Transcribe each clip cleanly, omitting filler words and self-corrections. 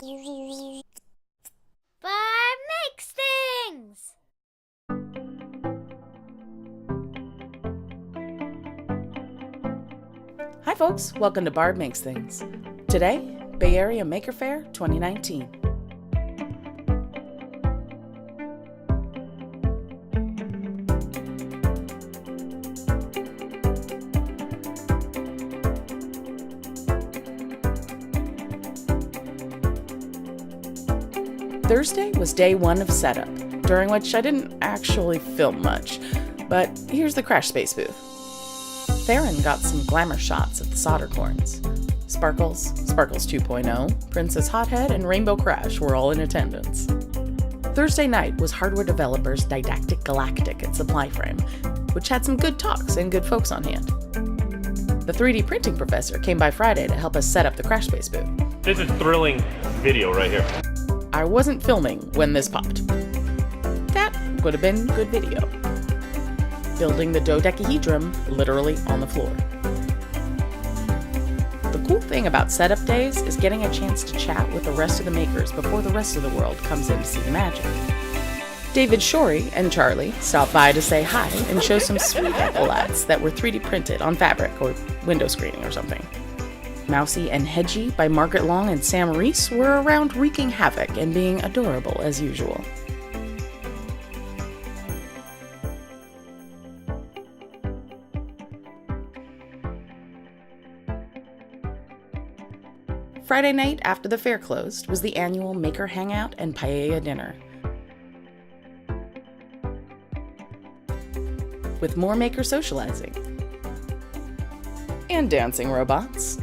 Barb Makes Things! Hi folks, welcome to Barb Makes Things. Today, Bay Area Maker Faire 2019. Thursday was day one of setup, during which I didn't actually film much, but here's the crash space booth. Theron got some glamour shots of the solder corns. Sparkles, Sparkles 2.0, Princess Hothead, and Rainbow Crash were all in attendance. Thursday night was hardware developers Didactic Galactic at Supply Frame, which had some good talks and good folks on hand. The 3D printing professor came by Friday to help us set up the crash space booth. This is thrilling video right here. I wasn't filming when this popped. That would have been good video. Building the dodecahedron literally on the floor. The cool thing about setup days is getting a chance to chat with the rest of the makers before the rest of the world comes in to see the magic. David Shorey and Charlie stopped by to say hi and show some sweet epaulets that were 3D printed on fabric or window screening or something. Mousy and Hedgie by Margaret Long and Sam Reese were around wreaking havoc and being adorable as usual. Friday night after the fair closed was the annual Maker Hangout and Paella dinner. With more maker socializing. And dancing robots.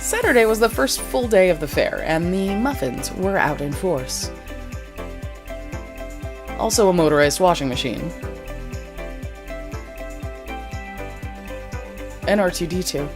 Saturday was the first full day of the fair, and the muffins were out in force. Also a motorized washing machine. And R2-D2.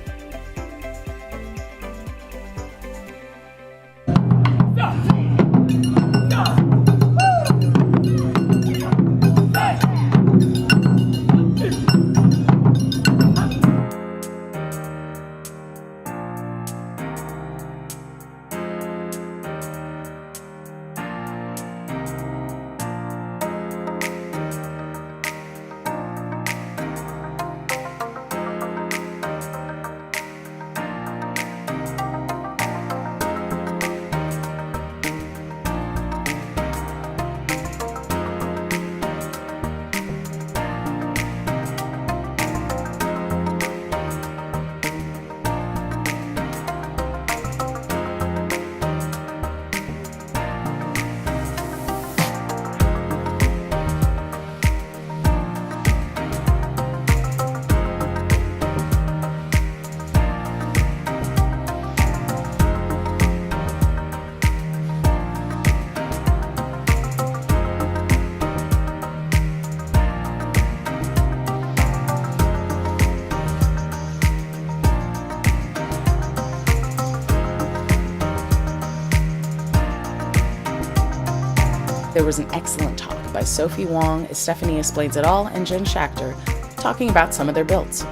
There was an excellent talk by Sophie Wong, Stephanie Explains It All, and Jen Schachter talking about some of their builds.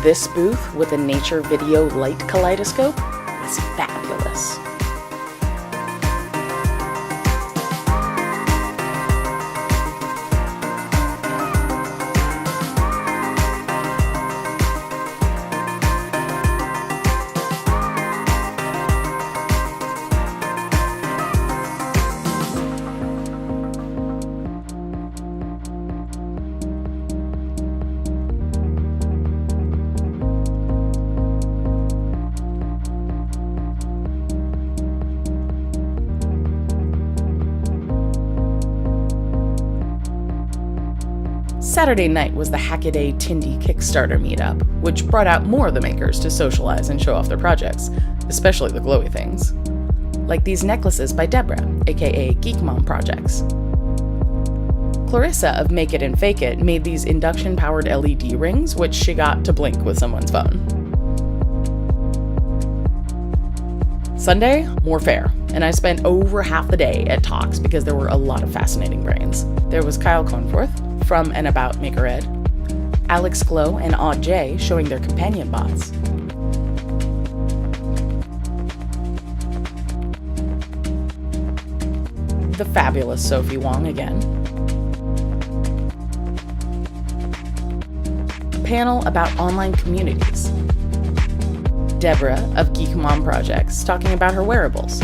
This booth with a nature video light kaleidoscope is fabulous. Saturday night was the Hackaday Tindy Kickstarter meetup, which brought out more of the makers to socialize and show off their projects, especially the glowy things. Like these necklaces by Deborah, aka Geek Mom Projects. Clarissa of Make It and Fake It made these induction-powered LED rings, which she got to blink with someone's phone. Sunday, more fair, and I spent over half the day at talks because there were a lot of fascinating brains. There was Kyle Conforth from and about Maker Ed, Alex Glow and Odd J showing their companion bots, the fabulous Sophie Wong again, a panel about online communities, Deborah of Geek Mom Projects talking about her wearables,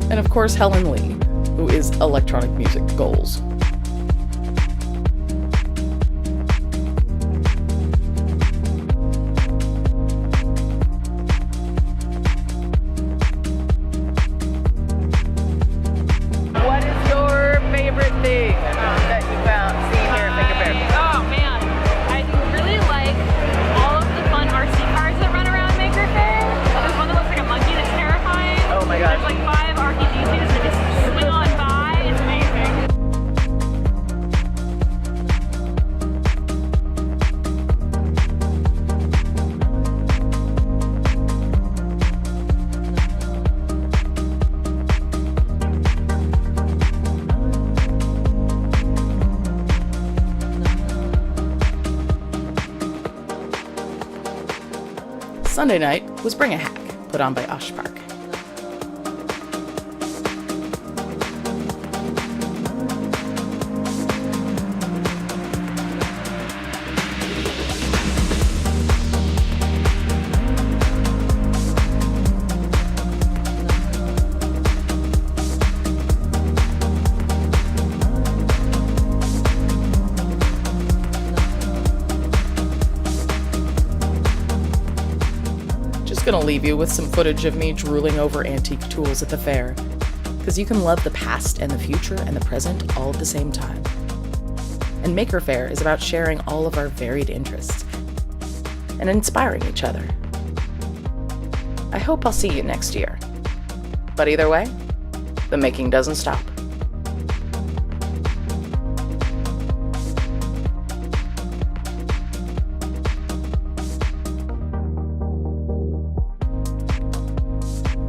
and of course Helen Lee, who is electronic music goals. What is your favorite thing that you found seen here at Maker Faire? Oh man, I really like all of the fun RC cars that run around Maker Faire. There's one that looks like a monkey that's terrifying. Oh my gosh. There's like 5 RPG2s that just swing on by. It's amazing. Sunday night was Bring a Hack, put on by Osh Park. Gonna leave you with some footage of me drooling over antique tools at the fair, because you can love the past and the future and the present all at the same time. And Maker Faire is about sharing all of our varied interests and inspiring each other. I hope I'll see you next year. But either way, the making doesn't stop.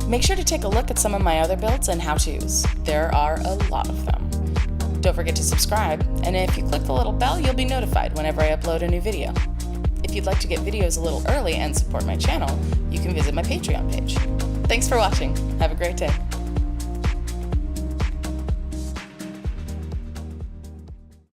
Make sure to take a look at some of my other builds and how-tos. There are a lot of them. Don't forget to subscribe, and if you click the little bell, you'll be notified whenever I upload a new video. If you'd like to get videos a little early and support my channel, you can visit my Patreon page. Thanks for watching. Have a great day.